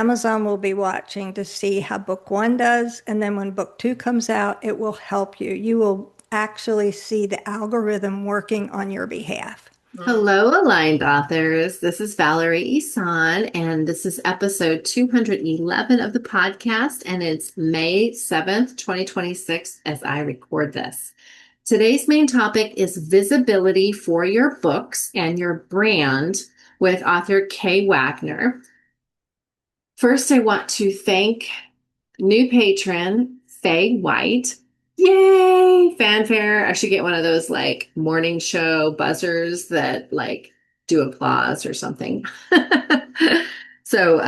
Amazon will be watching to see how book one does. And then when book two comes out, it will help you. You will actually see the algorithm working on your behalf. Hello, aligned authors. This is Valerie Isan, and this is episode 211 of the podcast, and it's May 7th, 2026, as I record this. Today's main topic is visibility for your books and your brand with author Kay Wagner. First, I want to thank new patron Faye White. Yay! Fanfare. I should get one of those like morning show buzzers that like do applause or something. So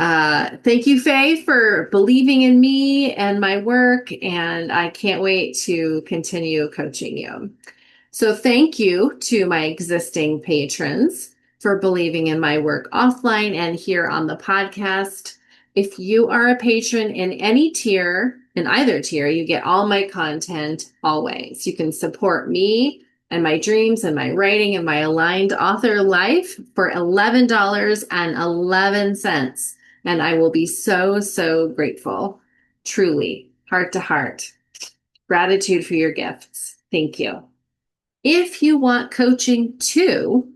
thank you, Faye, for believing in me and my work. And I can't wait to continue coaching you. So thank you to my existing patrons for believing in my work offline and here on the podcast. If you are a patron in any tier, in either tier, you get all my content always. You can support me and my dreams and my writing and my aligned author life for $11.11. And I will be so, so grateful. Truly, heart to heart. Gratitude for your gifts. Thank you. If you want coaching too,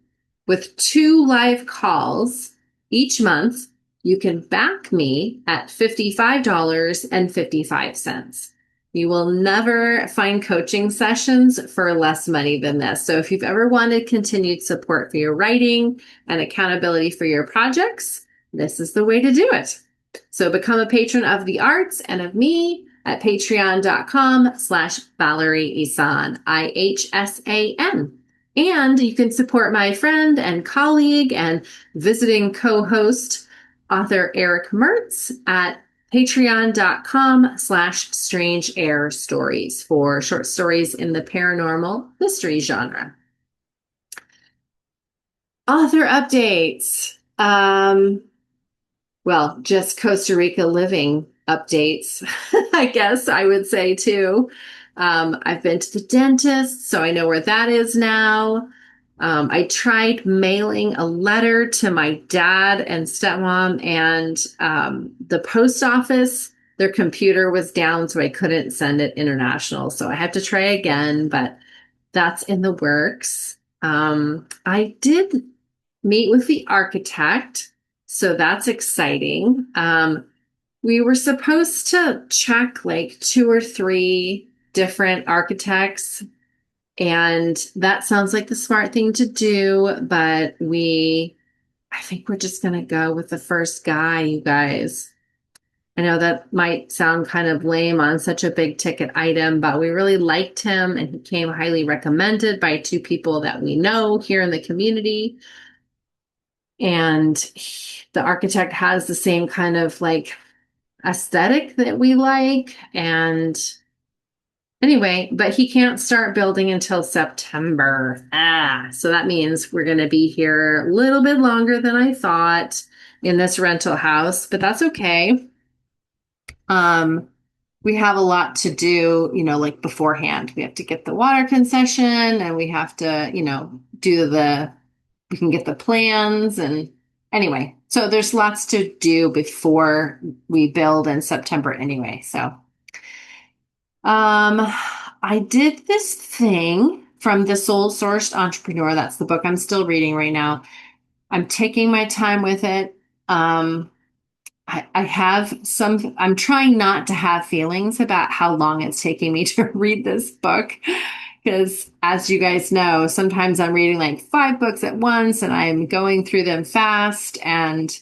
with 2 live calls each month, you can back me at $55.55. You will never find coaching sessions for less money than this. So if you've ever wanted continued support for your writing and accountability for your projects, this is the way to do it. So become a patron of the arts and of me at patreon.com/Valerie Isan, IHSAN. And you can support my friend and colleague and visiting co-host, author Eric Mertz, at patreon.com/Strange Air Stories for short stories in the paranormal mystery genre. Author updates. Well, just Costa Rica living updates, I guess I would say too. I've been to the dentist, so I know where that is now. I tried mailing a letter to my dad and stepmom, and the post office, their computer was down, so I couldn't send it international. So I had to try again, but that's in the works. I did meet with the architect, so that's exciting. We were supposed to check like 2 or 3 different architects, and that sounds like the smart thing to do, but I think we're just going to go with the first guy, you guys. I know that might sound kind of lame on such a big ticket item, but we really liked him, and he came highly recommended by 2 people that we know here in the community. And the architect has the same kind of like aesthetic that we like. And anyway, but he can't start building until September. So that means we're going to be here a little bit longer than I thought in this rental house, but that's okay. We have a lot to do, like beforehand. We have to get the water concession, and we have to, we can get the plans, and anyway, so there's lots to do before we build in September anyway. So I did this thing from The Soul Sourced Entrepreneur. That's the book I'm still reading right now. I'm taking my time with it. I'm trying not to have feelings about how long it's taking me to read this book. Because as you guys know, sometimes I'm reading like 5 books at once and I'm going through them fast. And,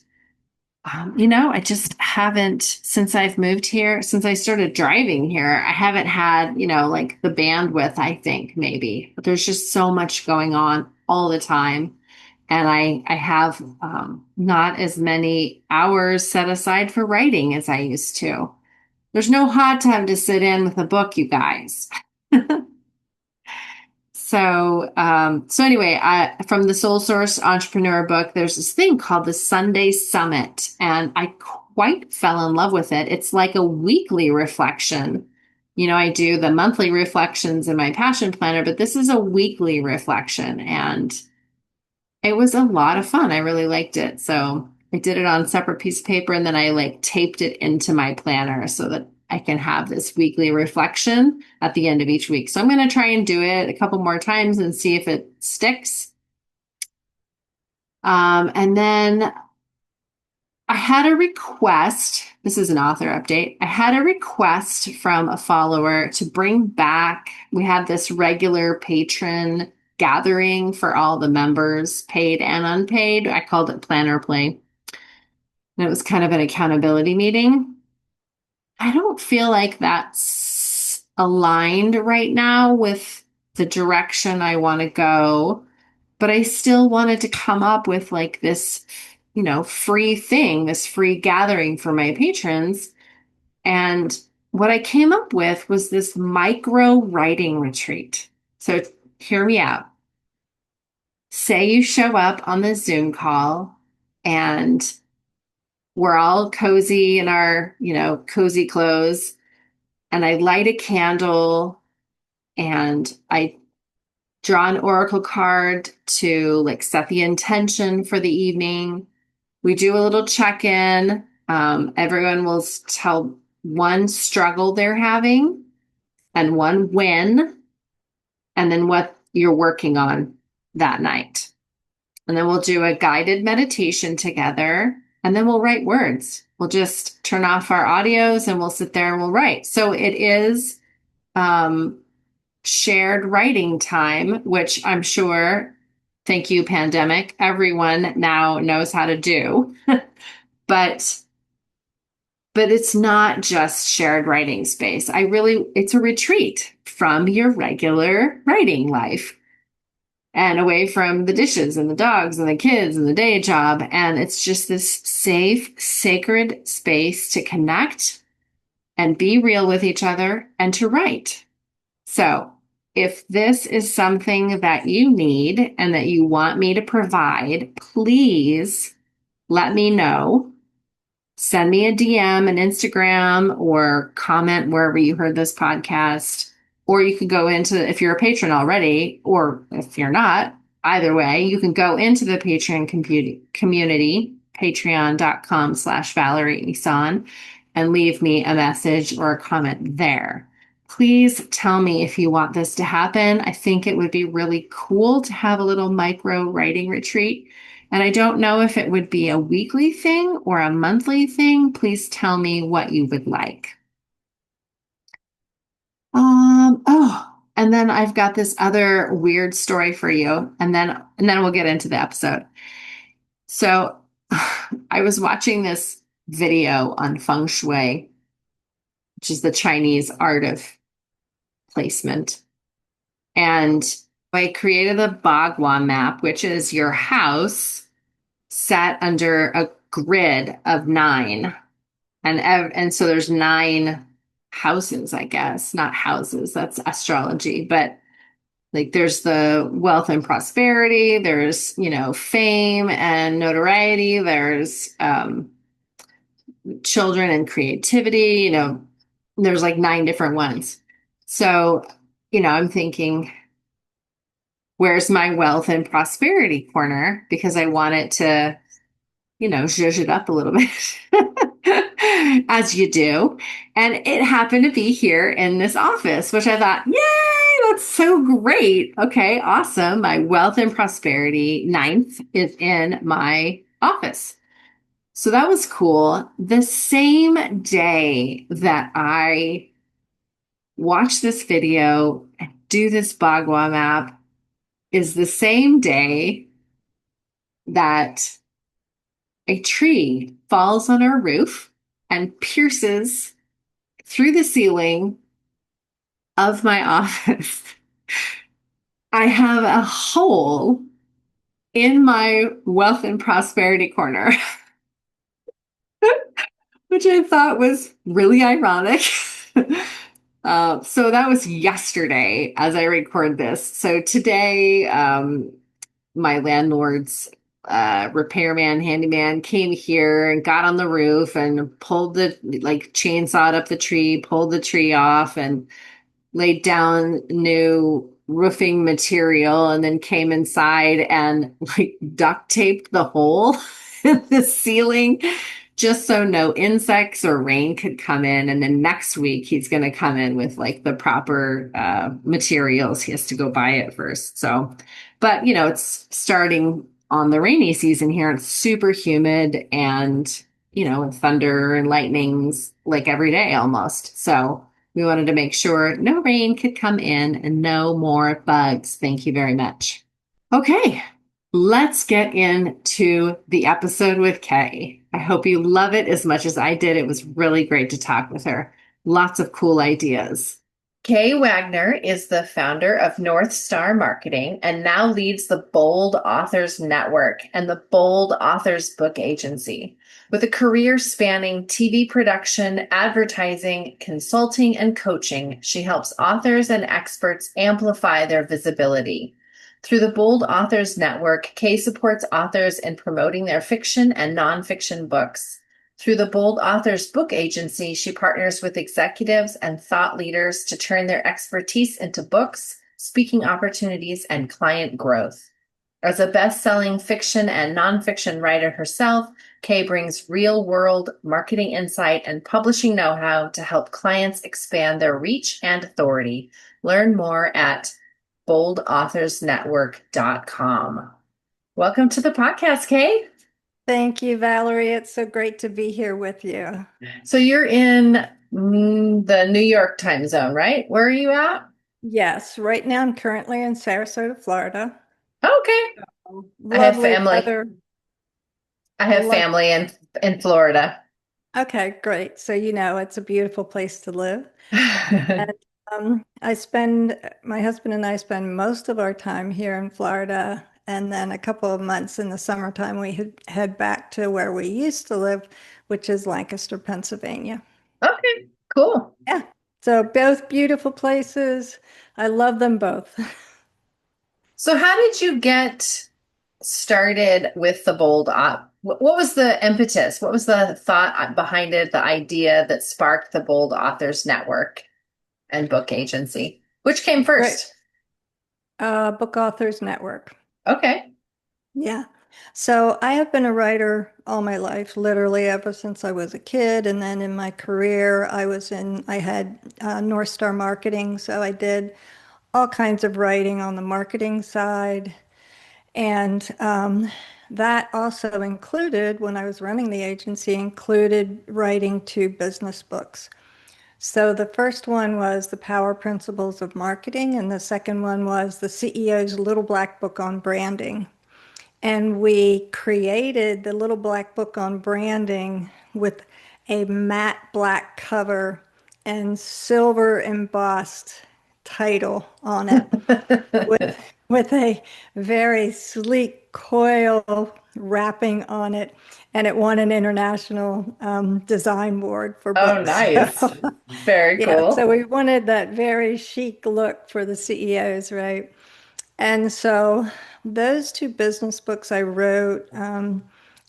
I just haven't, since I've moved here, since I started driving here, I haven't had, like the bandwidth, I think maybe. But there's just so much going on all the time. And I have not as many hours set aside for writing as I used to. There's no hot time to sit in with a book, you guys. So anyway, from the Soul Source Entrepreneur book, there's this thing called the Sunday Summit, and I quite fell in love with it. It's like a weekly reflection. I do the monthly reflections in my passion planner, but this is a weekly reflection, and it was a lot of fun. I really liked it. So I did it on a separate piece of paper and then I like taped it into my planner so that I can have this weekly reflection at the end of each week. So I'm going to try and do it a couple more times and see if it sticks. And then I had a request. This is an author update. I had a request from a follower to bring back, we had this regular patron gathering for all the members, paid and unpaid. I called it Planner Play. And it was kind of an accountability meeting. I don't feel like that's aligned right now with the direction I want to go, but I still wanted to come up with like this, free thing, this free gathering for my patrons. And what I came up with was this micro writing retreat. So hear me out. Say you show up on the Zoom call and we're all cozy in our, cozy clothes, and I light a candle and I draw an oracle card to like set the intention for the evening. We do a little check-in. Everyone will tell one struggle they're having and one win, and then what you're working on that night. And then we'll do a guided meditation together, and then we'll write words. We'll just turn off our audios and we'll sit there and we'll write. So it is shared writing time, which I'm sure, thank you, pandemic, everyone now knows how to do. but it's not just shared writing space. It's a retreat from your regular writing life and away from the dishes and the dogs and the kids and the day job. And it's just this safe, sacred space to connect and be real with each other and to write. So if this is something that you need and that you want me to provide, please let me know. Send me a DM, an Instagram, or comment wherever you heard this podcast. Or you could go into, if you're a patron already, or if you're not, either way, you can go into the Patreon community, patreon.com/Valerie Isan, and leave me a message or a comment there. Please tell me if you want this to happen. I think it would be really cool to have a little micro writing retreat. And I don't know if it would be a weekly thing or a monthly thing. Please tell me what you would like. And then I've got this other weird story for you, and then we'll get into the episode. So I was watching this video on feng shui, which is the Chinese art of placement. And I created a Bagua map, which is your house set under a grid of 9. And so there's 9 houses, I guess, not houses, that's astrology, but like there's the wealth and prosperity, there's, fame and notoriety, there's children and creativity, there's like 9 different ones. So, I'm thinking, where's my wealth and prosperity corner? Because I want it to, zhuzh it up a little bit. As you do. And it happened to be here in this office, which I thought, yay, that's so great. Okay, awesome. My wealth and prosperity 9th is in my office. So that was cool. The same day that I watched this video and do this Bagua map is the same day that a tree falls on our roof and pierces through the ceiling of my office. I have a hole in my wealth and prosperity corner, which I thought was really ironic. So that was yesterday as I record this. So today, my landlord's repairman, handyman came here and got on the roof and pulled chainsawed up the tree, pulled the tree off and laid down new roofing material, and then came inside and like duct taped the hole the ceiling just so no insects or rain could come in. And then next week, he's going to come in with like the proper materials. He has to go buy it first. So, but it's starting on the rainy season here. It's super humid and, with thunder and lightnings like every day almost. So we wanted to make sure no rain could come in and no more bugs. Thank you very much. Okay, let's get into the episode with Kay. I hope you love it as much as I did. It was really great to talk with her. Lots of cool ideas. Kay Wagner is the founder of North Star Marketing and now leads the Bold Authors Network and the Bold Authors Book Agency. With a career spanning TV production, advertising, consulting, and coaching, she helps authors and experts amplify their visibility. Through the Bold Authors Network, Kay supports authors in promoting their fiction and nonfiction books. Through the Bold Authors Book Agency, she partners with executives and thought leaders to turn their expertise into books, speaking opportunities, and client growth. As a best-selling fiction and nonfiction writer herself, Kay brings real-world marketing insight and publishing know-how to help clients expand their reach and authority. Learn more at boldauthorsnetwork.com. Welcome to the podcast, Kay. Thank you, Valerie. It's so great to be here with you. So you're in the New York time zone, right? Where are you at? Yes, right now I'm currently in Sarasota, Florida. Okay. I have Lovely family. weather. I have Love. family in Florida. Okay, great. So it's a beautiful place to live. And my husband and I spend most of our time here in Florida. And then a couple of months in the summertime, head back to where we used to live, which is Lancaster, Pennsylvania. Okay, cool. Yeah. So both beautiful places. I love them both. So how did you get started with the Bold Op? What was the impetus? What was the thought behind it, the idea that sparked the Bold Authors Network and Book Agency? Which came Right. first? Book Authors Network. Okay. Yeah. So I have been a writer all my life, literally ever since I was a kid. And then in my career, I had North Star Marketing. So I did all kinds of writing on the marketing side. And that also included, when I was running the agency, included writing 2 business books. So the first one was The Power Principles of Marketing, and the second one was The CEO's Little Black Book on Branding. And we created the Little Black Book on Branding with a matte black cover and silver embossed title on it with with a very sleek coil wrapping on it, and it won an international design award for Oh, books. nice. Very Yeah, so cool. we wanted that very chic look for the CEOs, right? And so those 2 business books I wrote,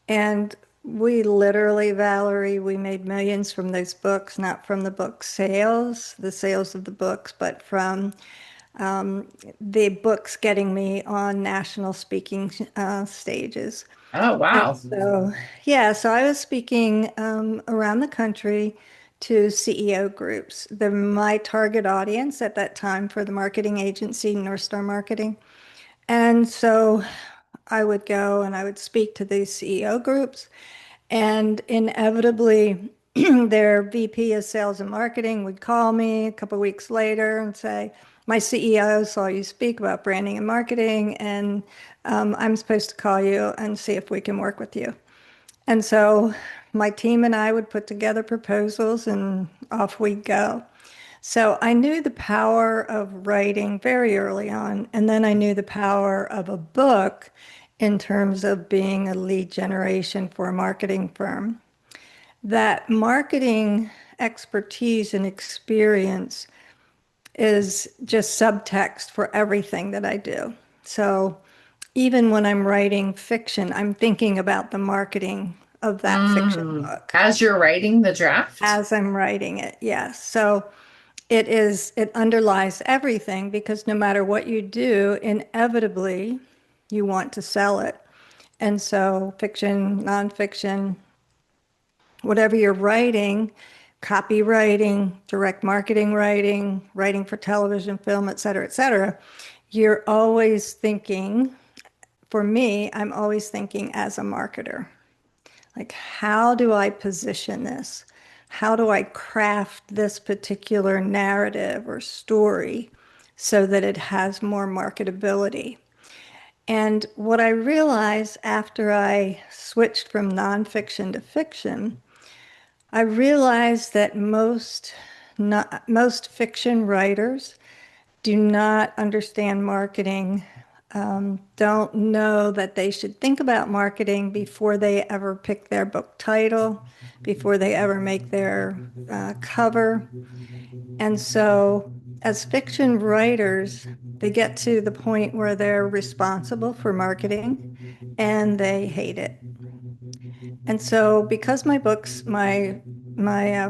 and we literally, Valerie, we made millions from those books, not from the book sales, the sales of the books, but from the books getting me on national speaking stages. Oh, And wow. so, yeah, so I was speaking around the country to CEO groups. My target audience at that time for the marketing agency, North Star Marketing. And so I would go and I would speak to these CEO groups, and inevitably, their VP of sales and marketing would call me a couple of weeks later and say, my CEO saw you speak about branding and marketing, and I'm supposed to call you and see if we can work with you. And so my team and I would put together proposals and off we'd go. So I knew the power of writing very early on, and then I knew the power of a book in terms of being a lead generation for a marketing firm. That marketing expertise and experience is just subtext for everything that I do. So even when I'm writing fiction, I'm thinking about the marketing of that fiction book As you're writing the draft? as I'm writing it. Yes. So it underlies everything because no matter what you do, inevitably you want to sell it. And so fiction, nonfiction, whatever you're writing, copywriting, direct marketing writing, writing for television, film, et cetera, you're always thinking, for me, I'm always thinking as a marketer, like, how do I position this? How do I craft this particular narrative or story so that it has more marketability? And what I realized after I switched from nonfiction to fiction, I realized that most fiction writers do not understand marketing, don't know that they should think about marketing before they ever pick their book title, before they ever make their cover. And so, as fiction writers, they get to the point where they're responsible for marketing and they hate it. And so, because my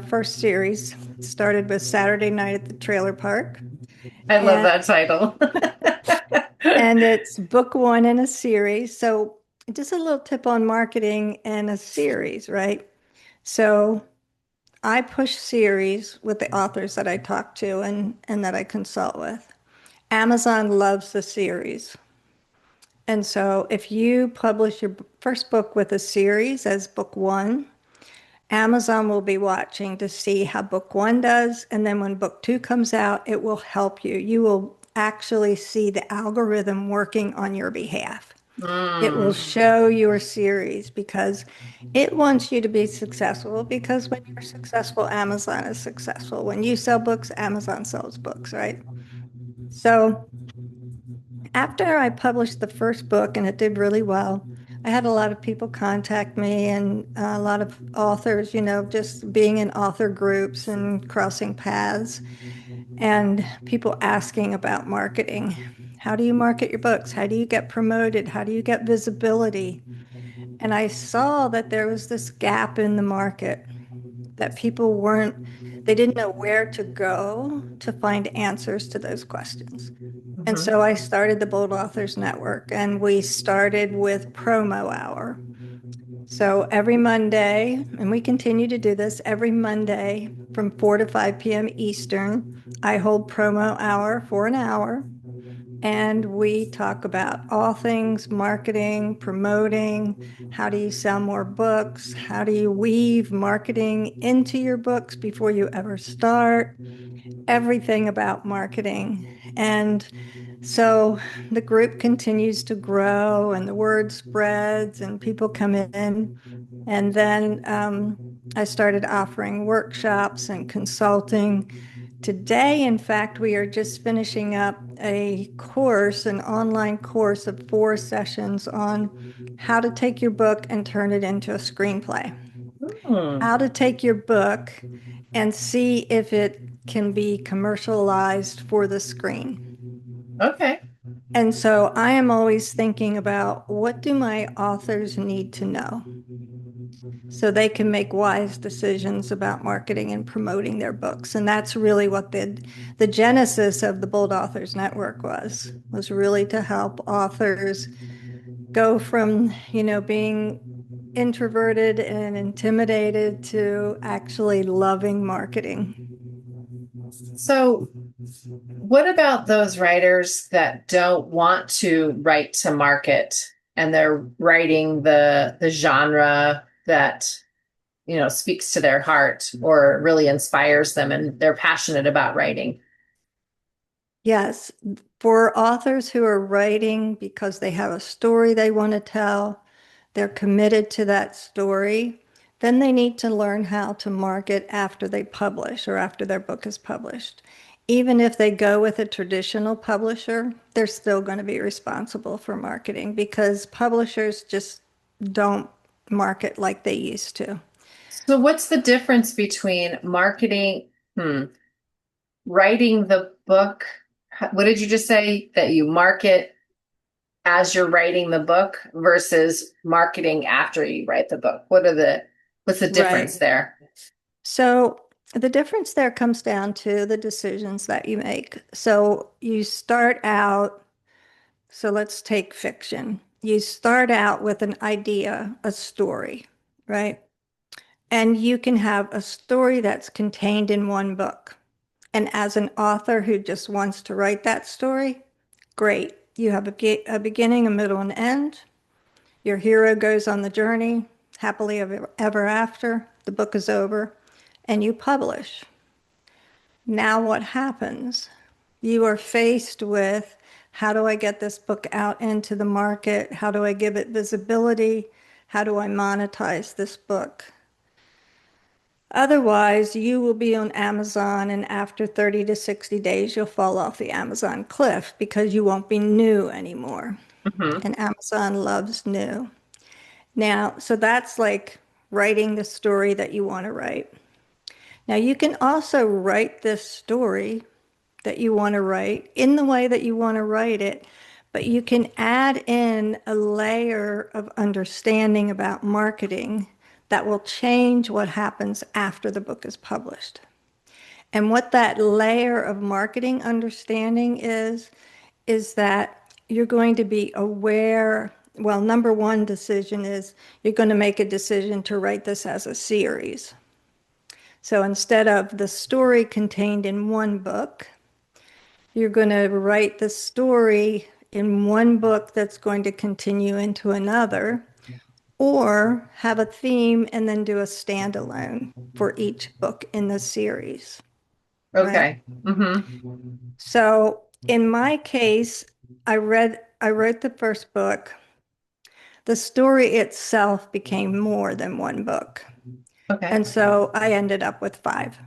first series started with Saturday Night at the Trailer Park, I love and that title. and it's book one in a series. So, just a little tip on marketing and a series, right? So, I push series with the authors that I talk to and that I consult with. Amazon loves the series. And so, if you publish your first book with a series as book one, Amazon will be watching to see how book one does. And then when book two comes out, it will help you. You will actually see the algorithm working on your behalf. It will Mm, show your series because it wants you to be successful. Because when you're successful, Amazon is successful. When you sell books, Amazon sells books, right? So after I published the first book and it did really well, I had a lot of people contact me and a lot of authors, just being in author groups and crossing paths and people asking about marketing. How do you market your books? How do you get promoted? How do you get visibility? And I saw that there was this gap in the market that they didn't know where to go to find answers to those questions. And mhm. so I started the Bold Authors Network, and we started with Promo Hour. So every Monday, and we continue to do this every Monday from 4 to 5 p.m. Eastern, I hold Promo Hour for an hour, and we talk about all things marketing, promoting, how do you sell more books, how do you weave marketing into your books before you ever start, everything about marketing. And so the group continues to grow and the word spreads and people come in. And then I started offering workshops and consulting. Today, in fact, we are just finishing up a course, an online course of 4 sessions on how to take your book and turn it into a screenplay. Mm, How to take your book and see if it can be commercialized for the screen. okay. And so I am always thinking about what do my authors need to know so they can make wise decisions about marketing and promoting their books. And that's really what the genesis of the Bold Authors Network was really to help authors go from, being introverted and intimidated to actually loving marketing. So, what about those writers that don't want to write to market and they're writing the genre that speaks to their heart or really inspires them and they're passionate about writing? Yes, for authors who are writing because they have a story they want to tell, they're committed to that story, then they need to learn how to market after they publish or after their book is published. Even if they go with a traditional publisher, they're still going to be responsible for marketing because publishers just don't market like they used to. So, what's the difference between marketing, writing the book? What did you just say? That you market as you're writing the book versus marketing after you write the book? What's the difference Right. there? So the difference there comes down to the decisions that you make. So you start out, so let's take fiction. you start out with an idea, a story, right? And you can have a story that's contained in one book. And as an author who just wants to write that story, great. You have a beginning, a middle, and end. Your hero goes on the journey, happily ever after. The book is over, and you publish. Now, what happens? You are faced with, how do I get this book out into the market? How do I give it visibility? How do I monetize this book? Otherwise, you will be on Amazon, and after 30 to 60 days, you'll fall off the Amazon cliff because you won't be new anymore. Hmm. And Amazon loves new. Now, so that's like writing the story that you want to write. Now, you can also write this story that you want to write in the way that you want to write it, but you can add in a layer of understanding about marketing that will change what happens after the book is published. And what that layer of marketing understanding is that you're going to be aware. Well, number one decision is you're going to make a decision to write this as a series. So instead of the story contained in one book, you're going to write the story in one book that's going to continue into another, or have a theme and then do a standalone for each book in the series, right? Okay. Hmm. So in my case, I wrote the first book. The story itself became more than one book. Okay. And so I ended up with five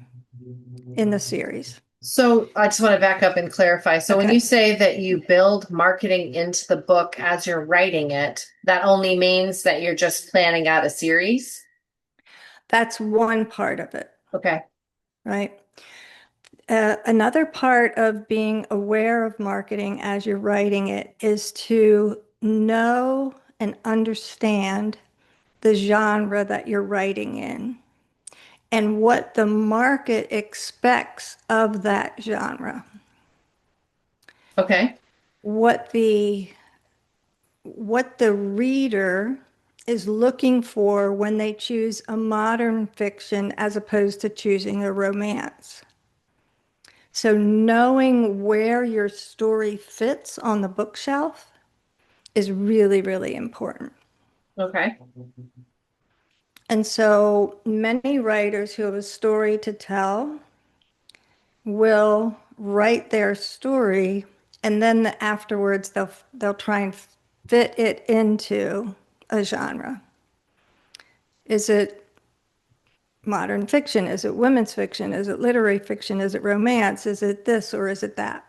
in the series. So I just want to back up and clarify. So when you Okay. say that you build marketing into the book as you're writing it, that only means that you're just planning out a series? That's one part of it, Okay. right? Another part of being aware of marketing as you're writing it is to know and understand the genre that you're writing in and what the market expects of that genre. Okay. What the reader is looking for when they choose a modern fiction as opposed to choosing a romance. So knowing where your story fits on the bookshelf is really, really important. Okay. And so many writers who have a story to tell will write their story, and then afterwards they'll try and fit it into a genre. Is it modern fiction? Is it women's fiction? Is it literary fiction? Is it romance? Is it this or is it that?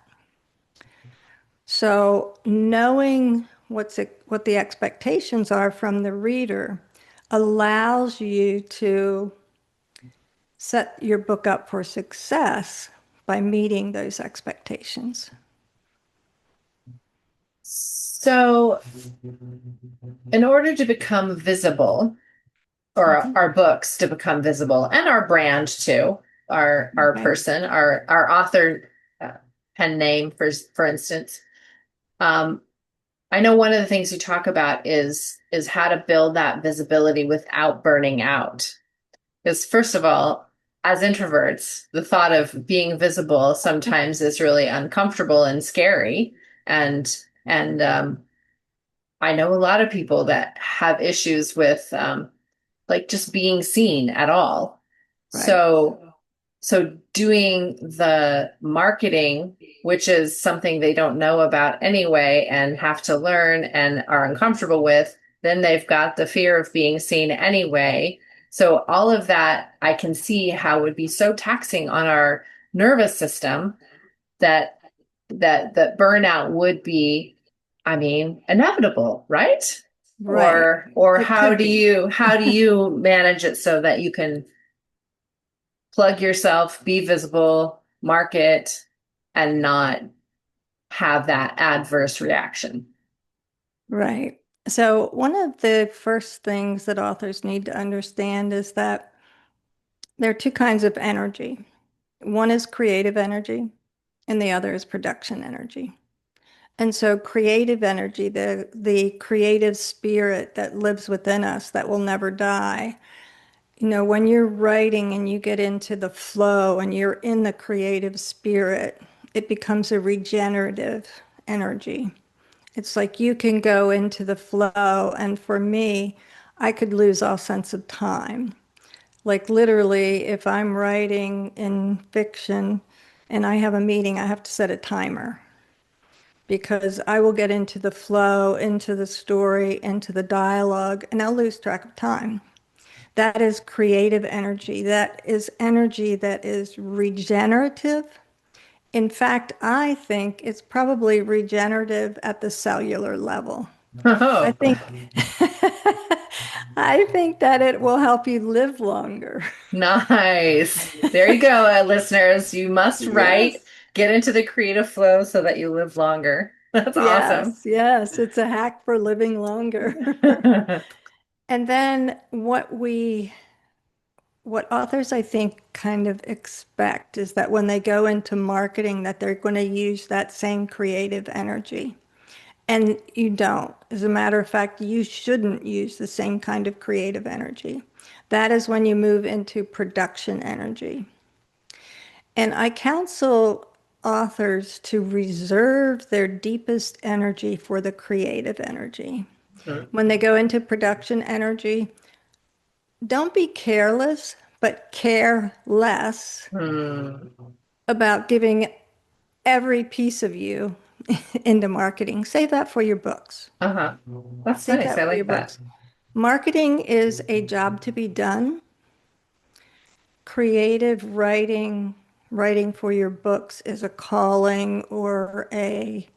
So knowing what the expectations are from the reader allows you to set your book up for success by meeting those expectations. So in order to become visible, or Mhm. our books to become visible, and our brand too, our Right. person, our author pen name, for instance. Um, I know one of the things you talk about is how to build that visibility without burning out. Because first of all, as introverts, the thought of being visible sometimes is really uncomfortable and scary. And I know a lot of people that have issues with like just being seen at all. Right. So doing the marketing, which is something they don't know about anyway and have to learn and are uncomfortable with, then they've got the fear of being seen anyway. So all of that I can see how would be so taxing on our nervous system that that burnout would be, I mean, inevitable, right? Right. Or It could be. how do you manage it so that you can plug yourself, be visible, market, and not have that adverse reaction? Right. So one of the first things that authors need to understand is that there are two kinds of energy. One is creative energy, and the other is production energy. And so creative energy, the creative spirit that lives within us that will never die. When you're writing and you get into the flow and you're in the creative spirit, it becomes a regenerative energy. It's like you can go into the flow, and for me, I could lose all sense of time. Like literally, if I'm writing in fiction and I have a meeting, I have to set a timer because I will get into the flow, into the story, into the dialogue, and I'll lose track of time. That is creative energy. That is energy that is regenerative. In fact, I think it's probably regenerative at the cellular level. I Oh, think I think that it will help you live longer. nice. There you go, listeners. You must write, Yes. get into the creative flow so that you live longer. That's awesome. Yes, yes, it's a hack for living longer. And then what authors I think kind of expect is that when they go into marketing that they're going to use that same creative energy. And you don't. As a matter of fact, you shouldn't use the same kind of creative energy. That is when you move into production energy. And I counsel authors to reserve their deepest energy for the creative energy. When they go into production energy, don't be careless, but care less Hmm. about giving every piece of you into marketing. Save that for your books. Uh-huh. That's Save nice. I that for your like that. books. Marketing is a job to be done. Creative writing for your books is a calling or a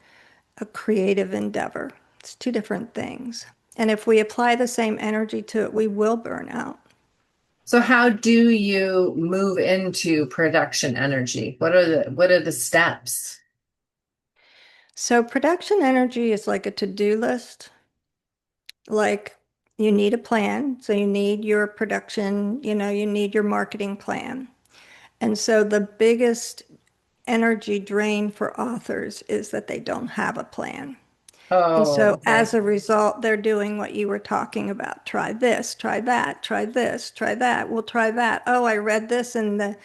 creative endeavor. It's two different things. And if we apply the same energy to it, we will burn out. So how do you move into production energy? What are the steps? So production energy is like a to-do list. Like you need a plan. So you need your production, you need your marketing plan. And so the biggest energy drain for authors is that they don't have a plan. And Oh, so okay. as a result, they're doing what you were talking about. Try this, try that, try this, try that. We'll try that. Oh, I read this and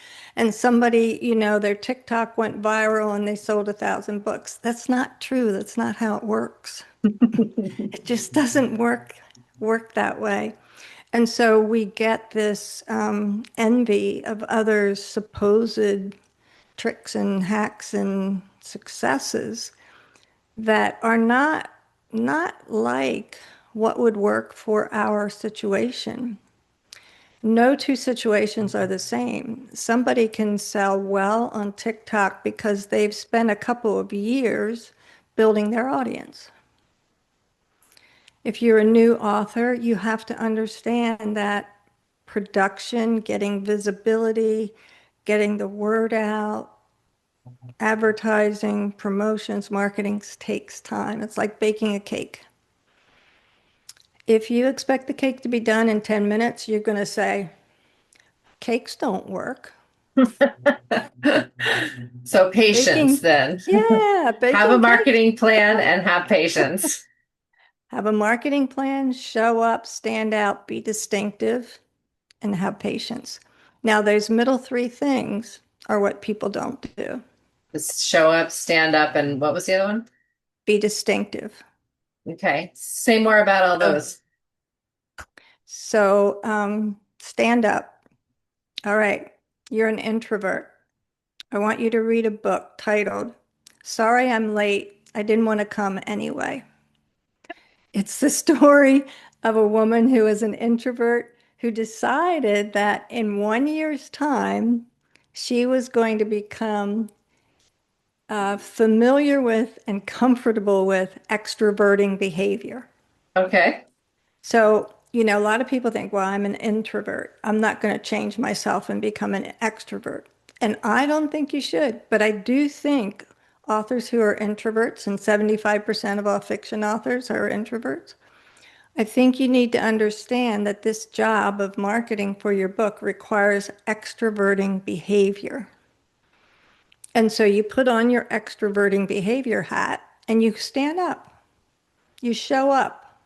somebody, their TikTok went viral and they sold 1,000 books. That's not true. That's not how it works. It just doesn't work that way. And so we get this envy of others' supposed tricks and hacks and successes that are not like what would work for our situation. No two situations are the same. Somebody can sell well on TikTok because they've spent a couple of years building their audience. If you're a new author, you have to understand that production, getting visibility, getting the word out, advertising, promotions, marketing takes time. It's like baking a cake. If you expect the cake to be done in 10 minutes, you're going to say, cakes don't work. So patience Baking, then. yeah, Have a baking cakes. marketing plan and have patience. Have a marketing plan, show up, stand out, be distinctive, and have patience. Now, those middle three things are what people don't do. Just show up, stand up, and what was the other one? Be distinctive. Okay. Say more about all So, those. stand up. All right, you're an introvert. I want you to read a book titled, Sorry I'm Late. I didn't want to come anyway. It's the story of a woman who is an introvert who decided that in 1 year's time, she was going to become familiar with and comfortable with extroverting behavior. Okay. So, a lot of people think, well, I'm an introvert. I'm not going to change myself and become an extrovert. And I don't think you should, but I do think authors who are introverts, and 75% of all fiction authors are introverts, I think you need to understand that this job of marketing for your book requires extroverting behavior. And so you put on your extroverting behavior hat and you stand up. You show up.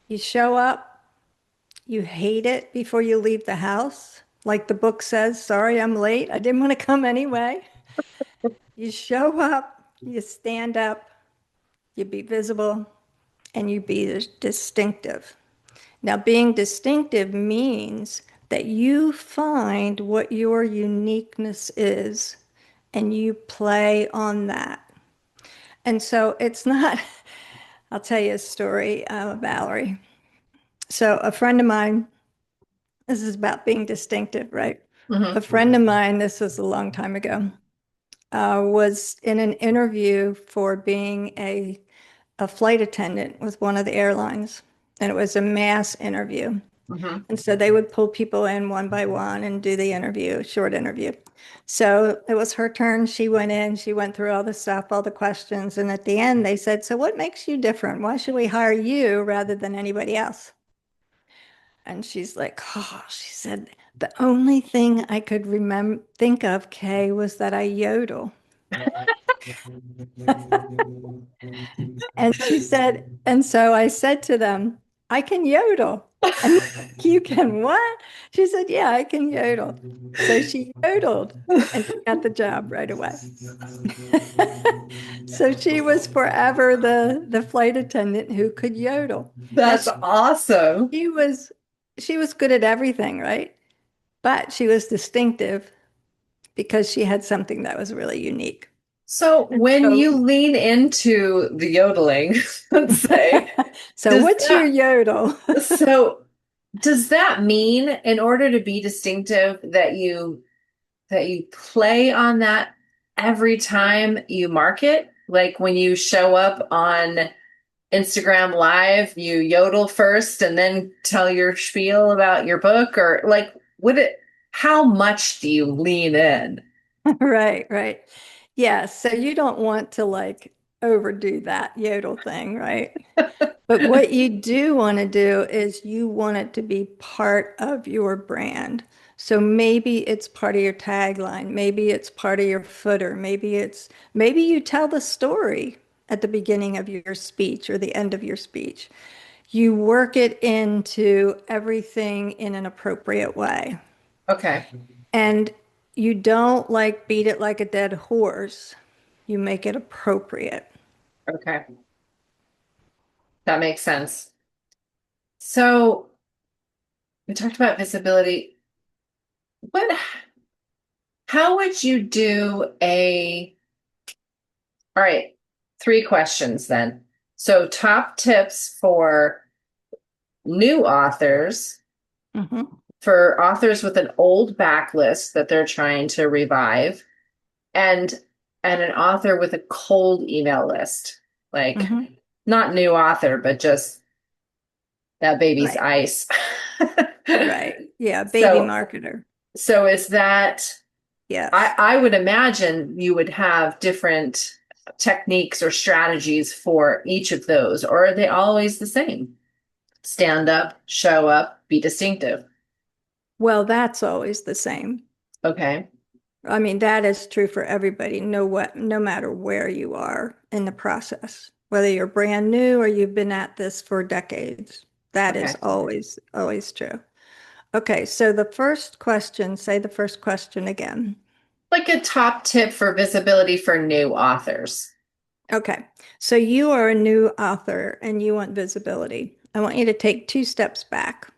You show up. You hate it before you leave the house. Like the book says, sorry, I'm late. I didn't want to come anyway. You show up, you stand up, you be visible, and you be distinctive. Now, being distinctive means that you find what your uniqueness is and you play on that. And so it's not, I'll tell you a story, Valerie. So, a friend of mine, this is about being distinctive, right? A Hmm. friend of mine, this was a long time ago, was in an interview for being a flight attendant with one of the airlines, and it was a mass interview. Hmm. And so they would pull people in one by one and do the interview, short interview. So it was her turn. She went in, she went through all the stuff, all the questions. And at the end, they said, so what makes you different? Why should we hire you rather than anybody else? And she's like, oh, she said, the only thing I could remember, think of, Kay, was that I yodel. And she said, and so I said to them, I can yodel. And they're like, you can what? She said, yeah, I can yodel. So she yodeled and she got the job right away. So she was forever the flight attendant who could yodel. Now That's awesome. she was she was good at everything, right? But she was distinctive because she had something that was really unique. So And when so you lean into the yodeling, let's say, so does what's your that yodel? so does that mean in order to be distinctive that you play on that every time you market? Like when you show up on Instagram Live, you yodel first and then tell your spiel about your book, or like would it how much do you lean in? Right, right. Yeah, so you don't want to like overdo that yodel thing, right? But what you do want to do is you want it to be part of your brand. So maybe it's part of your tagline, maybe it's part of your footer, maybe you tell the story at the beginning of your speech or the end of your speech. You work it into everything in an appropriate way. Okay. And you don't like beat it like a dead horse. You make it appropriate. Okay. That makes sense. So we talked about visibility. What, how would you do all right, three questions then. So top tips for new authors, Mhm. for authors with an old backlist that they're trying to revive, and an author with a cold email list. Like Mhm. not new author, but just that baby's Right. ice. Right. Yeah, baby So marketer. so is that Yes. I would imagine you would have different techniques or strategies for each of those, or are they always the same? Stand up, show up, be distinctive. Well, that's always the same. Okay. I mean, that is true for everybody, no matter where you are in the process, whether you're brand new or you've been at this for decades. That is Okay. always true. Okay, so the first question, say the first question again. Like a top tip for visibility for new authors. Okay, so you are a new author and you want visibility. I want you to take two steps back.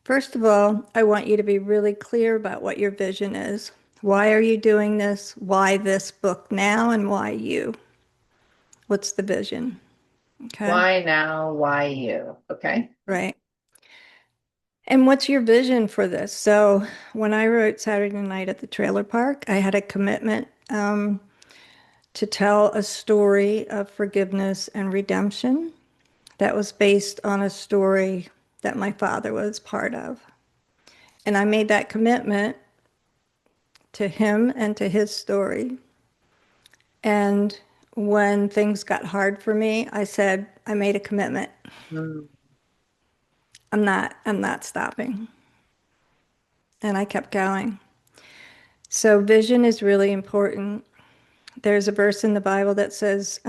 First of all, I want you to be really clear about what your vision is. Why are you doing this? Why this book now? And why you? What's the vision? Okay, Why now? Why you? Okay. right. And what's your vision for this? So, when I wrote Saturday Night at the Trailer Park, I had a commitment to tell a story of forgiveness and redemption that was based on a story that my father was part of. And I made that commitment to him and to his story. And when things got hard for me, I said, I made a commitment. Mm. I'm not stopping. And I kept going. So vision is really important. There's a verse in the Bible that says,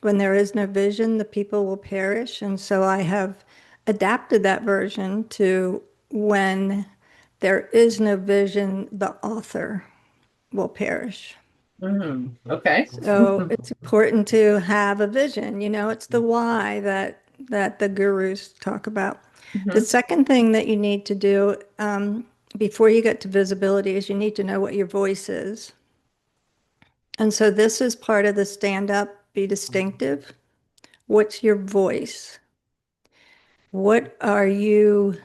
When there is no vision, the people will perish. And so I have adapted that version to when there is no vision, the author will perish. Okay. So it's important to have a vision. You know, it's the why that the gurus talk about. The Mhm. second thing that you need to do before you get to visibility is you need to know what your voice is. And so this is part of the stand up, be distinctive. What's your voice? What are you?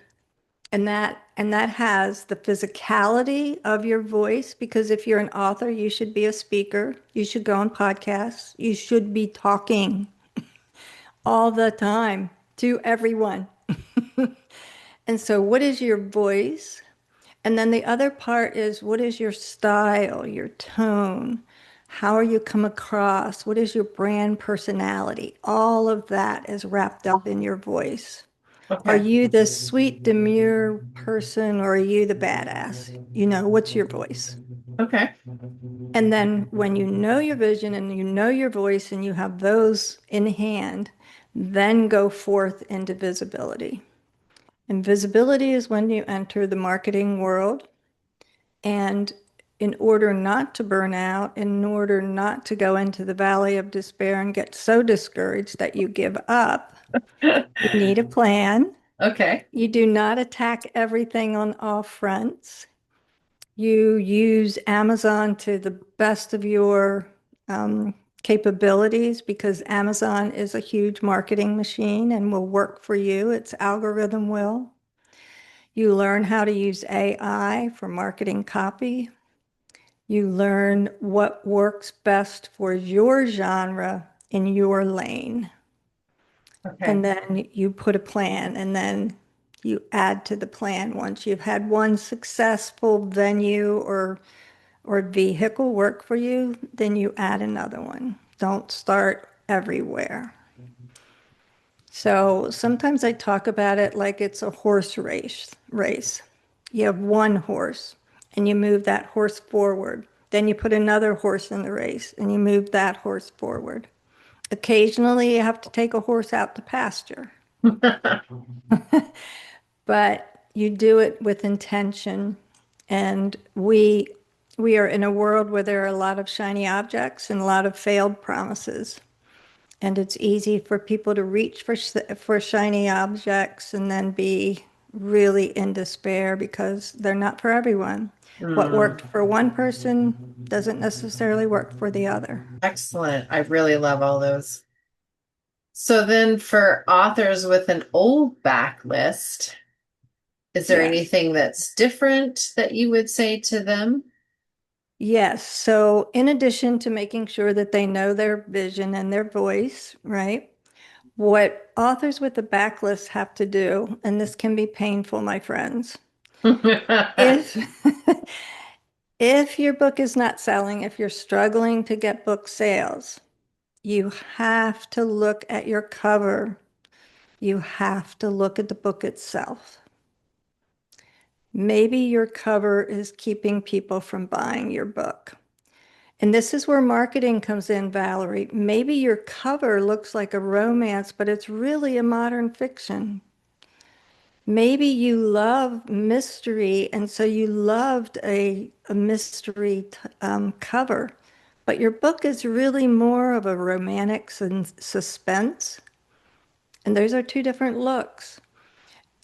And that has the physicality of your voice, because if you're an author, you should be a speaker. You should go on podcasts. You should be talking all the time to everyone. And so what is your voice? And then the other part is, what is your style, your tone? How are you come across? What is your brand personality? All of that is wrapped up in your voice. Are Okay. you the sweet, demure person, or are you the badass? You know, what's your voice? Okay. And then when you know your vision and you know your voice and you have those in hand, then go forth into visibility. And visibility is when you enter the marketing world. And in order not to burn out, in order not to go into the valley of despair and get so discouraged that you give up, you need a plan. Okay. You do not attack everything on all fronts. You use Amazon to the best of your capabilities, because Amazon is a huge marketing machine and will work for you. Its algorithm will. You learn how to use AI for marketing copy. You learn what works best for your genre in your lane. Okay. And then you put a plan, and then you add to the plan. Once you've had one successful venue or vehicle work for you, then you add another one. Don't start everywhere. So sometimes I talk about it like it's a horse race. You have one horse and you move that horse forward. Then you put another horse in the race and you move that horse forward. Occasionally you have to take a horse out to pasture, but you do it with intention. And we are in a world where there are a lot of shiny objects and a lot of failed promises. And it's easy for people to reach for shiny objects and then be really in despair because they're not for everyone. What Hmm. worked for one person doesn't necessarily work for the other. Excellent. I really love all those. So then for authors with an old backlist, is there Yes. anything that's different that you would say to them? Yes. So, in addition to making sure that they know their vision and their voice, right? What authors with a backlist have to do, and this can be painful, my friends, if if your book is not selling, if you're struggling to get book sales, you have to look at your cover. You have to look at the book itself. Maybe your cover is keeping people from buying your book. And this is where marketing comes in, Valerie. Maybe your cover looks like a romance, but it's really a modern fiction. Maybe you love mystery, and so you loved a mystery cover, but your book is really more of a romantic suspense. And those are two different looks.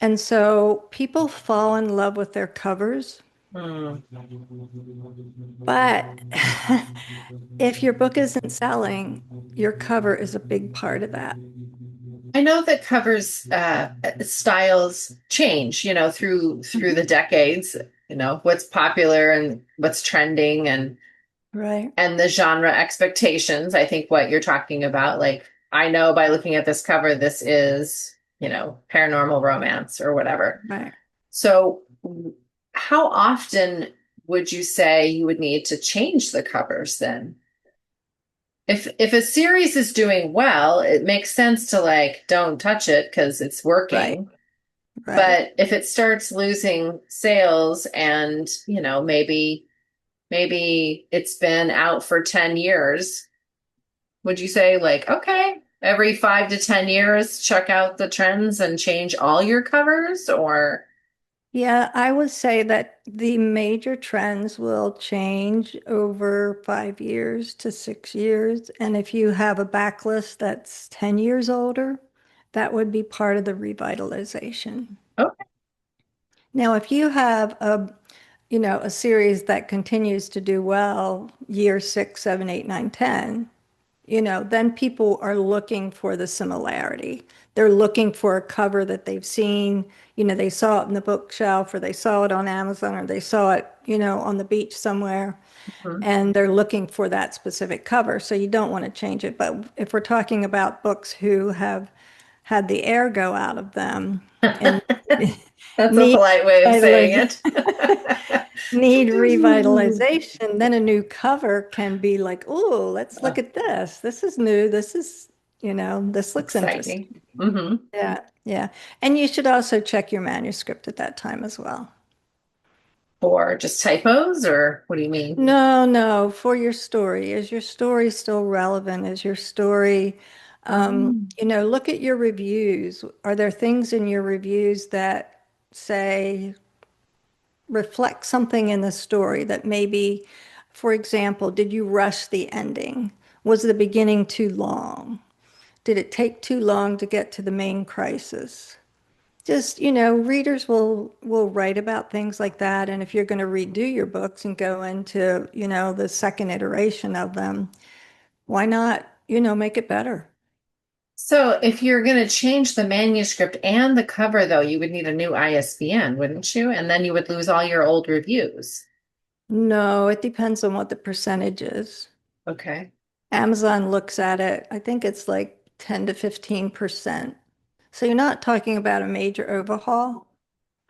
And so people fall in love with their covers, Hmm. but if your book isn't selling, your cover is a big part of that. I know that covers styles change, through the Mhm. decades, what's popular and what's trending Right, and the genre expectations. I think what you're talking about, like I know by looking at this cover, this is, paranormal romance or whatever. right. So how often would you say you would need to change the covers then? If a series is doing well, it makes sense to like don't touch it because it's Right, working. right. But if it starts losing sales and, maybe it's been out for 10 years, Would you say like, okay, every 5 to 10 years, check out the trends and change all your covers or? Yeah, I would say that the major trends will change over 5 years to 6 years. And if you have a backlist that's 10 years older, that would be part of the revitalization. Okay. Now, if you have a series that continues to do well, year 6, 7, 8, 9, 10, then people are looking for the similarity. They're looking for a cover that they've seen, they saw it in the bookshelf or they saw it on Amazon or they saw it, on the beach somewhere, Mhm. and they're looking for that specific cover. So you don't want to change it. But if we're talking about books who have had the air go out of them and That's a need polite way of saying revitaliz- it. need revitalization, then a new cover can be like, oh, let's look Oh, at this. This is new. This is, this looks interesting. exciting. Hmm. Yeah, yeah. And you should also check your manuscript at that time as well. Or just typos, or what do you mean? No, no, for your story. Is your story still relevant? Is your story, Um, look at your reviews. Are there things in your reviews that say, reflect something in the story that maybe, for example, did you rush the ending? Was the beginning too long? Did it take too long to get to the main crisis? Just, readers will write about things like that. And if you're going to redo your books and go into, the second iteration of them, why not, make it better? so if you're going to change the manuscript and the cover, though, you would need a new ISBN, wouldn't you? And then you would lose all your old reviews. No, it depends on what the percentage is. Okay. Amazon looks at it, I think it's like 10 to 15%. So you're not talking about a major overhaul.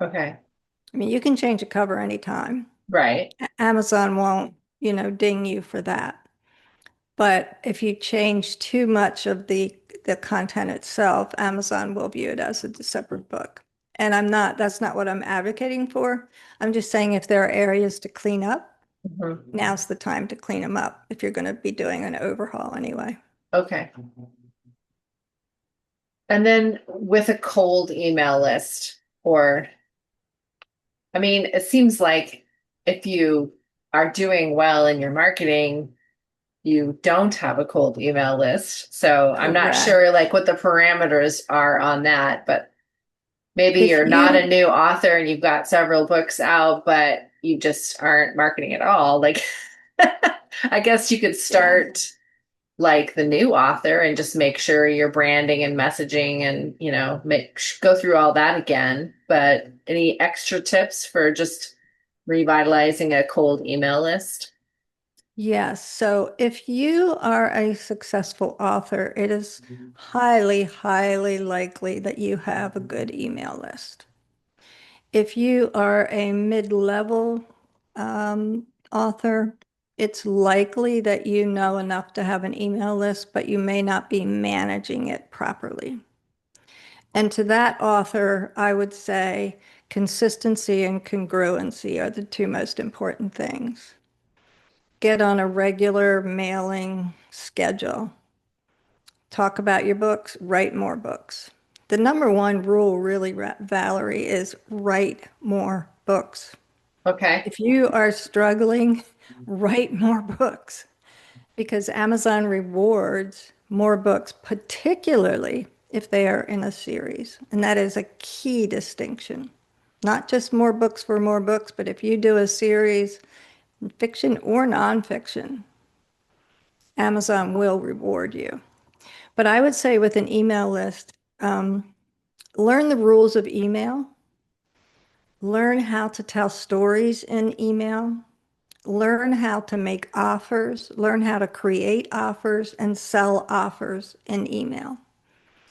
Okay. I mean, you can change a cover anytime. Right. Amazon won't, ding you for that. But if you change too much of the content itself, Amazon will view it as a separate book. And that's not what I'm advocating for. I'm just saying if there are areas to clean up, Mhm. now's the time to clean them up if you're going to be doing an overhaul anyway. Okay. And then with a cold email list, or, I mean, it seems like if you are doing well in your marketing, you don't have a cold email list. So I'm not Correct. sure like what the parameters are on that, but maybe If you're not a you, new author and you've got several books out, but you just aren't marketing at all. Like, I guess you could yeah. start like the new author and just make sure your branding and messaging and, go through all that again. But any extra tips for just revitalizing a cold email list? Yes. So if you are a successful author, it is highly, highly likely that you have a good email list. If you are a mid-level author, it's likely that you know enough to have an email list, but you may not be managing it properly. And to that author, I would say consistency and congruency are the two most important things. Get on a regular mailing schedule. Talk about your books, write more books. The number one rule, really, Valerie, is write more books. Okay. If you are struggling, write more books because Amazon rewards more books, particularly if they are in a series. And that is a key distinction. Not just more books for more books, but if you do a series, fiction or nonfiction, Amazon will reward you. But I would say with an email list, learn the rules of email, learn how to tell stories in email, learn how to make offers, learn how to create offers and sell offers in email.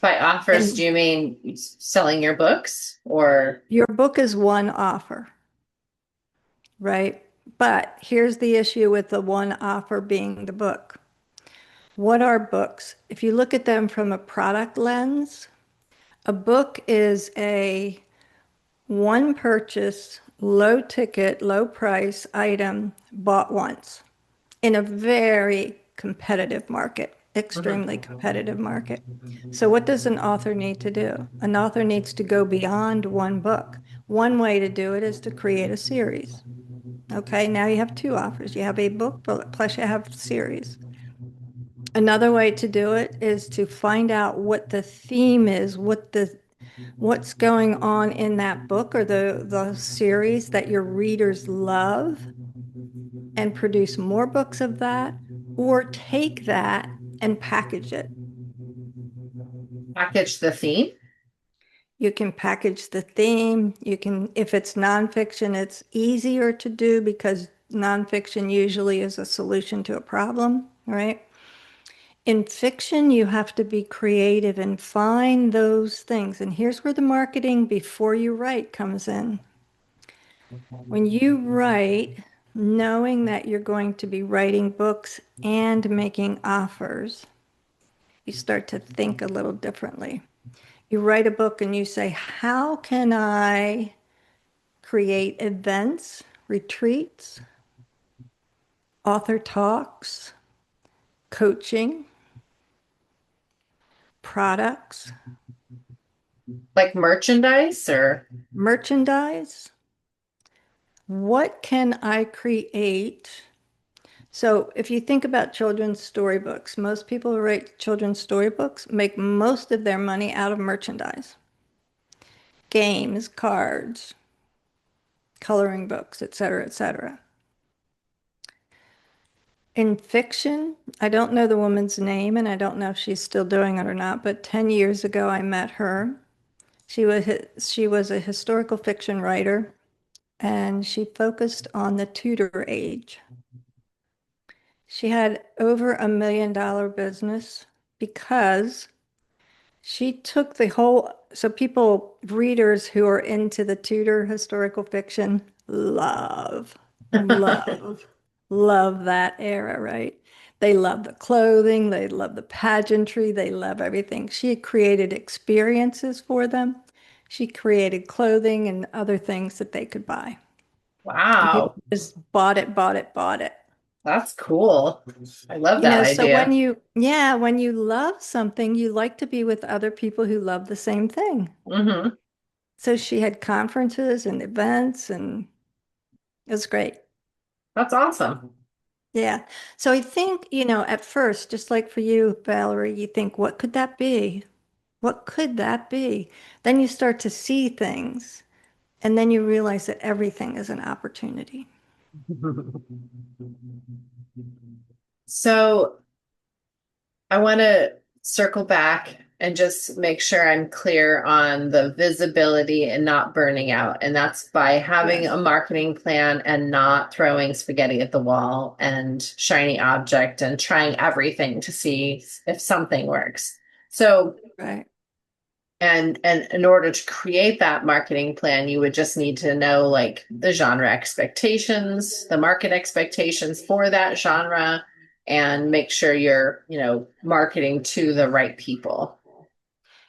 By offers, do And you mean selling your books or? your book is one offer, right? But here's the issue with the one offer being the book. What are books? If you look at them from a product lens, a book is a one purchase, low ticket, low price item bought once in a very competitive market. extremely competitive market. So what does an author need to do? An author needs to go beyond one book. One way to do it is to create a series. Okay, now you have two offers. You have a book plus you have series. Another way to do it is to find out what the theme is, what's going on in that book or the series that your readers love, and produce more books of that, or take that and package it. Package the theme. You can package the theme. You can, if it's nonfiction, it's easier to do because nonfiction usually is a solution to a problem, right? In fiction, you have to be creative and find those things. And here's where the marketing before you write comes in. When you write, knowing that you're going to be writing books and making offers, you start to think a little differently. You write a book and you say, how can I create events, retreats, author talks, coaching, products, Like merchandise or merchandise? What can I create? So, if you think about children's storybooks, most people who write children's storybooks make most of their money out of merchandise, games, cards, coloring books, etc., etc. In fiction, I don't know the woman's name and I don't know if she's still doing it or not, but 10 years ago I met her. She was a historical fiction writer and she focused on the Tudor age. She had over $1 million business because she took the whole, so people, readers who are into the Tudor historical fiction love, love that era, right? They love the clothing, they love the pageantry, they love everything. She created experiences for them. She created clothing and other things that they could buy. And people wow, just bought it, bought it, bought it. that's cool. I love You that know, so idea. when you love something, you like to be with other people who love the same thing. Hmm. So she had conferences and events, and it was great. That's awesome. Yeah. So I think, at first, just like for you, Valerie, you think, what could that be? What could that be? Then you start to see things, and then you realize that everything is an opportunity. So I want to circle back and just make sure I'm clear on the visibility and not burning out. And that's by having a Yes. marketing plan and not throwing spaghetti at the wall and shiny object and trying everything to see if something works. So, Right. and in order to create that marketing plan, you would just need to know like the genre expectations, the market expectations for that genre, and make sure you're, marketing to the right people.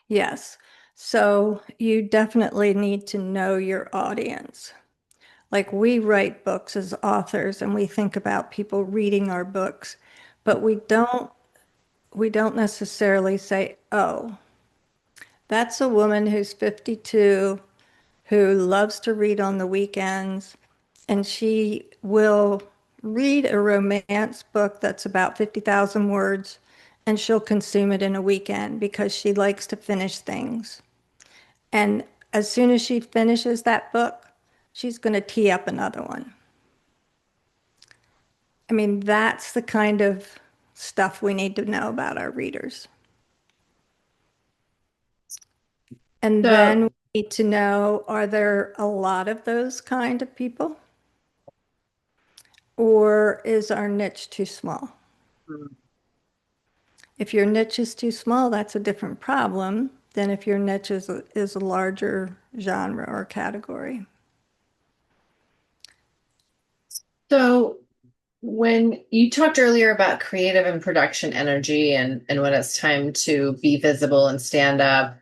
Yes. So you definitely need to know your audience. Like we write books as authors and we think about people reading our books, but we don't necessarily say, "Oh, that's a woman who's 52 who loves to read on the weekends and she will read a romance book that's about 50,000 words and she'll consume it in a weekend because she likes to finish things." And as soon as she finishes that book, she's going to tee up another one. I mean, that's the kind of stuff we need to know about our readers. And then So, we need to know, are there a lot of those kind of people? Or is our niche too small? If your niche is too small, that's a different problem than if your niche is a larger genre or category. so when you talked earlier about creative and production energy and when it's time to be visible and stand up,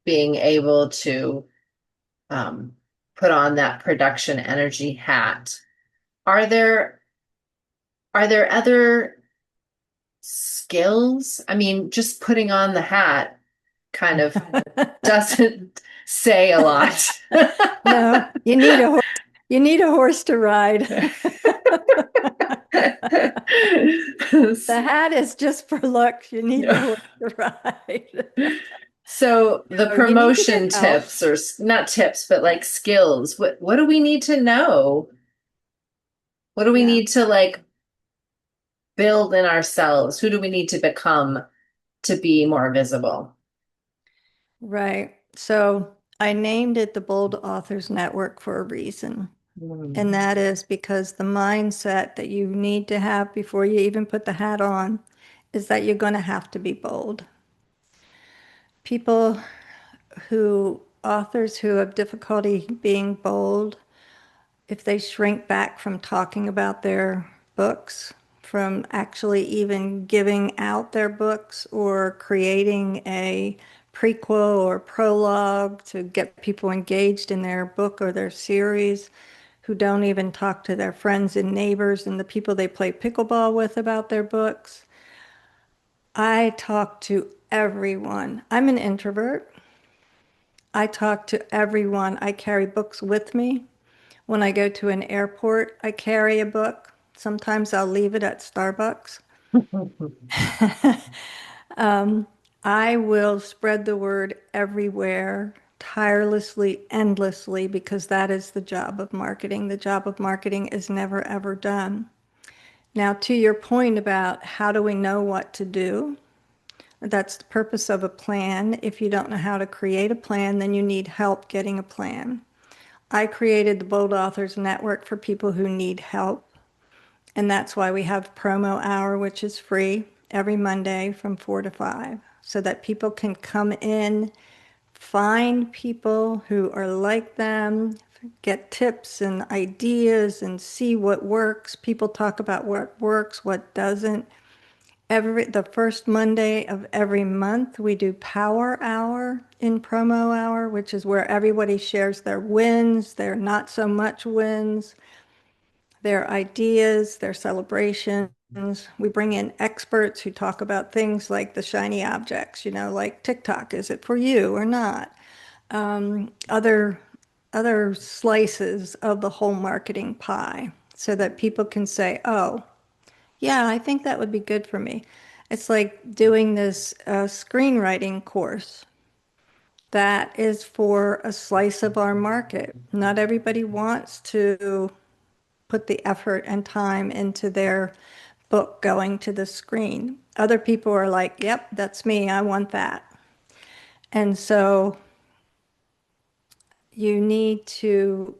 being able to um, put on that production energy hat, are there other Skills. I mean, just putting on the hat kind of doesn't say a lot. No, you need a horse to ride. The hat is just for looks. You need the horse to ride. So the No, you need to promotion get help. tips or not tips, but like skills. What do we need to know? What do we Yeah, need to like build in ourselves? Who do we need to become to be more visible? right. So I named it the Bold Authors Network for a reason. And Mm. that is because the mindset that you need to have before you even put the hat on is that you're going to have to be bold. People authors who have difficulty being bold, if they shrink back from talking about their books, from actually even giving out their books or creating a prequel or prologue to get people engaged in their book or their series, who don't even talk to their friends and neighbors and the people they play pickleball with about their books. I talk to everyone. I'm an introvert. I talk to everyone. I carry books with me. When I go to an airport, I carry a book. Sometimes I'll leave it at Starbucks. I will spread the word everywhere, tirelessly, endlessly, because that is the job of marketing. The job of marketing is never, ever done. Now, to your point about how do we know what to do, that's the purpose of a plan. If you don't know how to create a plan, then you need help getting a plan. I created the Bold Authors Network for people who need help. And that's why we have promo hour, which is free every Monday from 4 to 5, so that people can come in, find people who are like them, get tips and ideas and see what works. People talk about what works, what doesn't. The first Monday of every month, we do Power Hour in Promo Hour, which is where everybody shares their wins, their not so much wins, their ideas, their celebrations. We bring in experts who talk about things like the shiny objects, like TikTok, is it for you or not? Other slices of the whole marketing pie so that people can say, oh, yeah, I think that would be good for me. It's like doing this screenwriting course that is for a slice of our market. Not everybody wants to put the effort and time into their book going to the screen. Other people are like, yep, that's me. I want that. And so you need to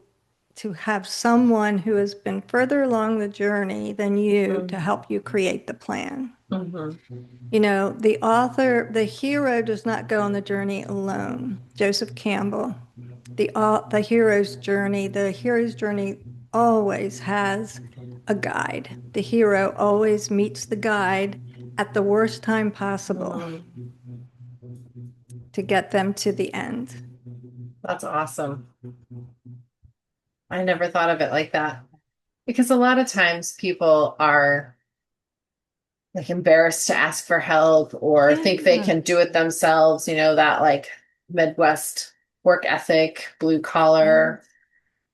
have someone who has been further along the journey than you to Mhm. help you create the plan. Mhm. The hero does not go on the journey alone. Joseph Campbell, the hero's journey always has a guide. The hero always meets the guide at the worst time possible Mhm. to get them to the end. That's awesome. I never thought of it like that because a lot of times people are like embarrassed to ask for help or think they Yeah. can do it themselves, that like Midwest work ethic, blue Yeah. collar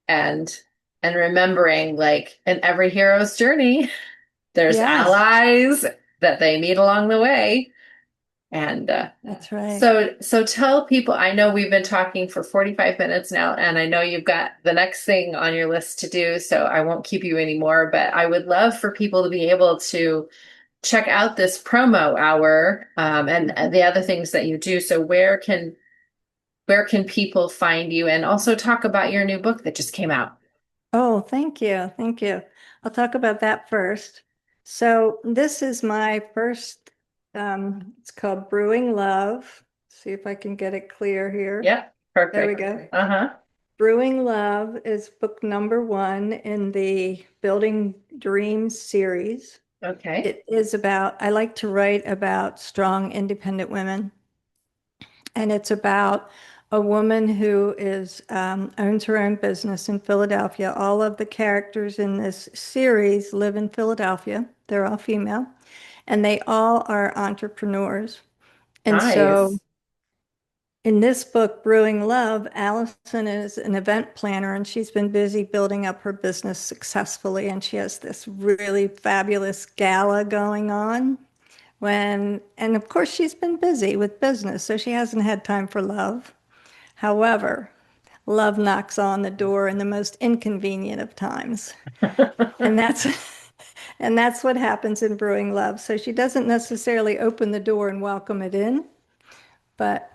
and remembering like in every hero's journey, there's Yes, allies that they meet along the way. And that's right. so tell people, I know we've been talking for 45 minutes now, and I know you've got the next thing on your list to do, so I won't keep you anymore, but I would love for people to be able to check out this promo hour and the other things that you do. So where can people find you and also talk about your new book that just came out? Oh, thank you. Thank you. I'll talk about that first. So this is my first, it's called Brewing Love. See if I can get it clear here. Yep, There we perfect. go. Uh-huh. Brewing Love is book number one in the Building Dreams series. Okay. I like to write about strong, independent women. And it's about a woman who owns her own business in Philadelphia. All of the characters in this series live in Philadelphia. They're all female. and they all are entrepreneurs. And so Nice. in this book, Brewing Love, Allison is an event planner and she's been busy building up her business successfully. And she has this really fabulous gala going on and of course, she's been busy with business, so she hasn't had time for love. However, love knocks on the door in the most inconvenient of times. And that's and that's what happens in Brewing Love. So she doesn't necessarily open the door and welcome it in, but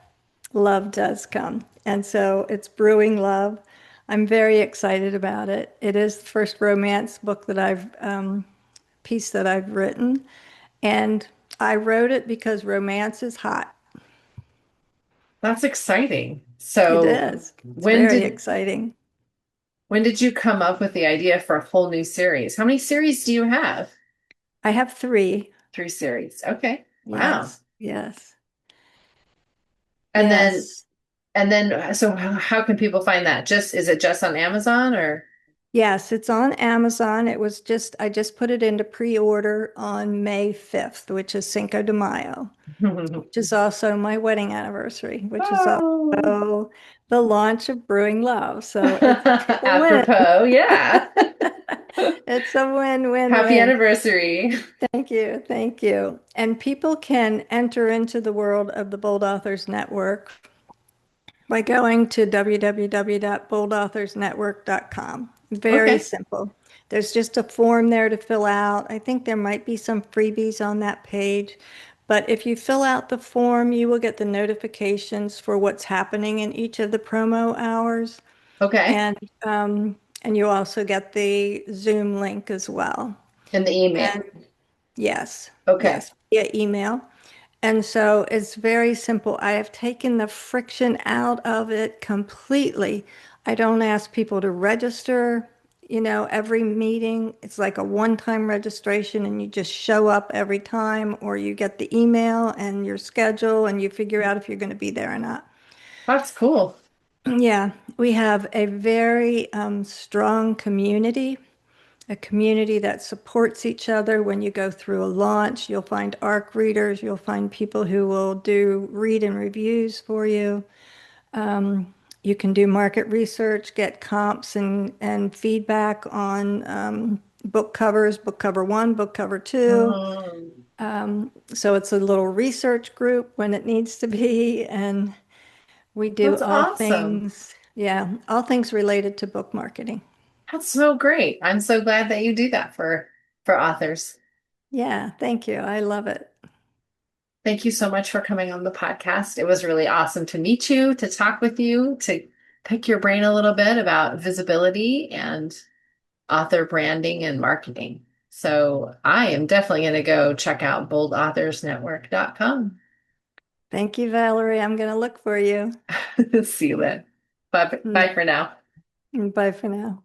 love does come. And so it's Brewing Love. I'm very excited about it. It is the first romance book that piece that I've written. And I wrote it because romance is hot. That's exciting. It So is. It's when very did exciting. when did you come up with the idea for a whole new series? How many series do you have? I have three. Three series. Okay. Wow. Yes, yes, And then yes. so how can people find that? Just is it just on Amazon or? Yes, it's on Amazon. I just put it into pre-order on May 5th, which is Cinco de Mayo, which is also my wedding anniversary, which is Oh. also the launch of Brewing Love. So it's a triple win. Apropos, yeah. It's a win, win, Happy win. anniversary. Thank you. Thank you. And people can enter into the world of the Bold Authors Network by going to www.boldauthorsnetwork.com. Very Okay. simple. There's just a form there to fill out. I think there might be some freebies on that page, but if you fill out the form, you will get the notifications for what's happening in each of the promo hours, Okay. and and you also get the Zoom link as well. In the email. And yes, Okay. yes, via email. And so it's very simple. I have taken the friction out of it completely. I don't ask people to register, every meeting. It's like a one-time registration and you just show up every time, or you get the email and your schedule and you figure out if you're going to be there or not. That's cool. Yeah, we have a very strong community, a community that supports each other. When you go through a launch, you'll find ARC readers, you'll find people who will do read and reviews for you. You can do market research, get comps and feedback on book covers, book cover one, book cover two. Um, So it's a little research group when it needs to be, and we do that's all awesome. things, yeah, all things related to book marketing. That's so great. I'm so glad that you do that for authors. Yeah, thank you. I love it. Thank you so much for coming on the podcast. It was really awesome to meet you, to talk with you, to pick your brain a little bit about visibility and author branding and marketing. So I am definitely going to go check out boldauthors.network.com. Thank you, Valerie. I'm going to look for you. See you then. Bye, bye for now. Bye for now.